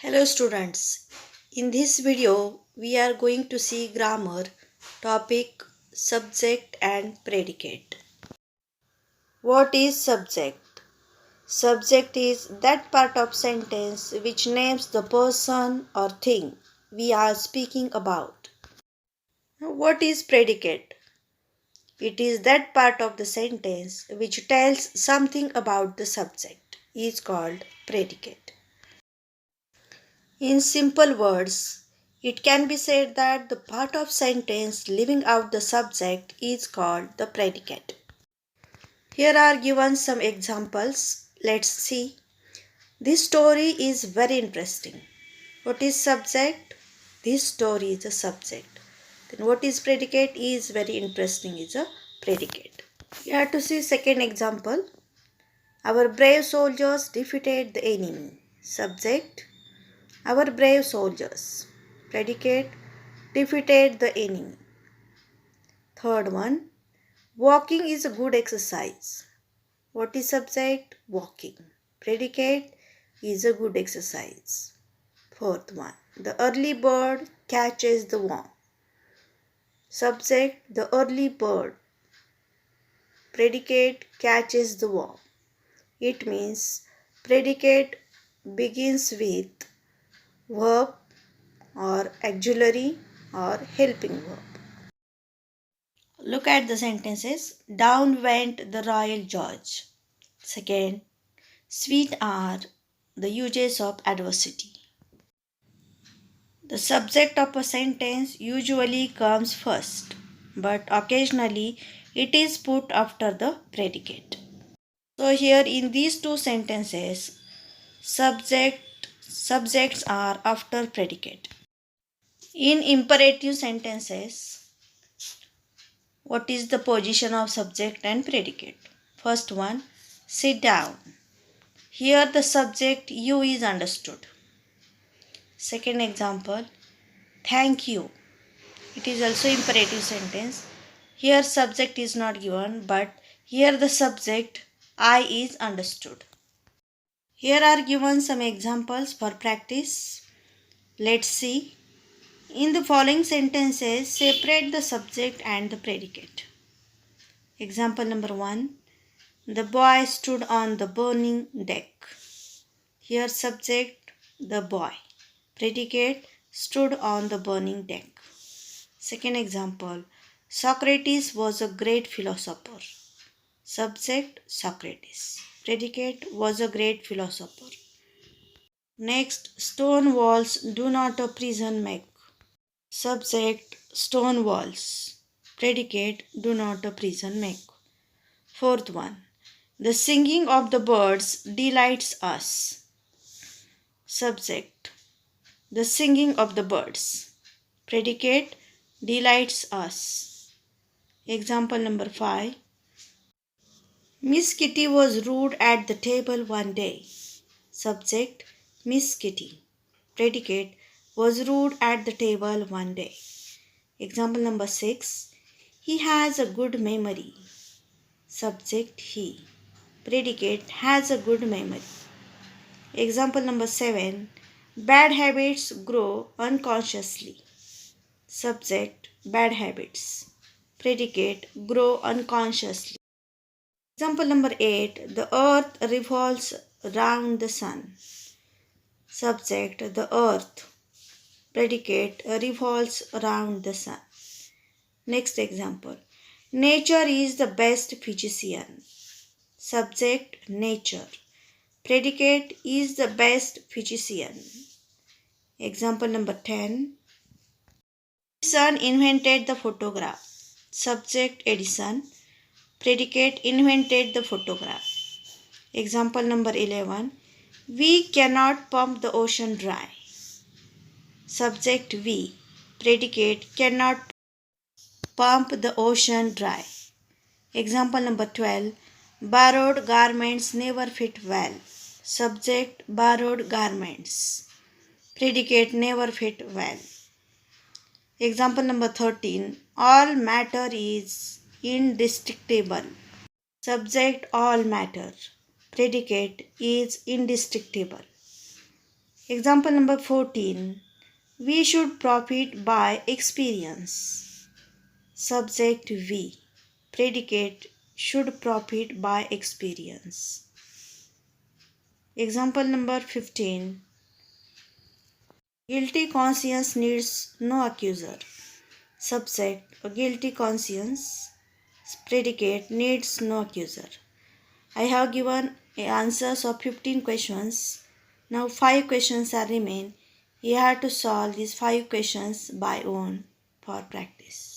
Hello students, in this video we are going to see grammar topic subject and predicate. What is subject? Subject is that part of sentence which names the person or thing we are speaking about. What is predicate? It is that part of the sentence which tells something about the subject is called predicate. In simple words, it can be said that the part of sentence leaving out the subject is called the predicate. Here are given some examples. Let's see. This story is very interesting. What is subject? This story is a subject. Then what is predicate? Is very interesting is a predicate. You have to see second example. Our brave soldiers defeated the enemy. Subject. Our brave soldiers. Predicate. Defeated the enemy. Third one. Walking is a good exercise. What is subject? Walking. Predicate is a good exercise. Fourth one. The early bird catches the worm. Subject. The early bird. Predicate catches the worm. It means predicate begins with verb or auxiliary or helping verb. Look at the sentences. Down went the Royal George. Second, sweet are the uses of adversity. The subject of a sentence usually comes first, but occasionally it is put after the predicate. So here in these two sentences, subjects are after predicate. In imperative sentences, what is the position of subject and predicate? First one, sit down. Here the subject you is understood. Second example, thank you. It is also imperative sentence. Here subject is not given, but here the subject I is understood. Here are given some examples for practice. Let's see. In the following sentences, separate the subject and the predicate. Example number 1. The boy stood on the burning deck. Here subject, the boy. Predicate, stood on the burning deck. Second example, Socrates was a great philosopher. Subject, Socrates. Predicate, was a great philosopher. Next, stone walls do not a prison make. Subject, stone walls. Predicate, do not a prison make. Fourth one, the singing of the birds delights us. Subject, the singing of the birds. Predicate, delights us. Example number 5. Miss Kitty was rude at the table one day. Subject, Miss Kitty. Predicate, was rude at the table one day. Example number 6. He has a good memory. Subject, he. Predicate, has a good memory. Example number 7. Bad habits grow unconsciously. Subject, bad habits. Predicate, grow unconsciously. Example number 8. The earth revolves round the sun. Subject, the earth. Predicate, revolves around the sun. Next example. Nature is the best physician. Subject, nature. Predicate, is the best physician. Example number 10. Edison invented the photograph. Subject, Edison. Predicate, invented the photograph. Example number 11. We cannot pump the ocean dry. Subject, we. Predicate, cannot pump the ocean dry. Example number 12. Borrowed garments never fit well. Subject, borrowed garments. Predicate, never fit well. Example number 13. All matter is indestructible. Subject, all matter. Predicate, is indestructible. Example number 14. We should profit by experience. Subject we. Predicate should profit by experience. Example number 15. Guilty conscience needs no accuser. Subject a guilty conscience. Predicate needs no accuser. I have given answers of 15 questions. Now 5 questions are remain. You have to solve these 5 questions by own for practice.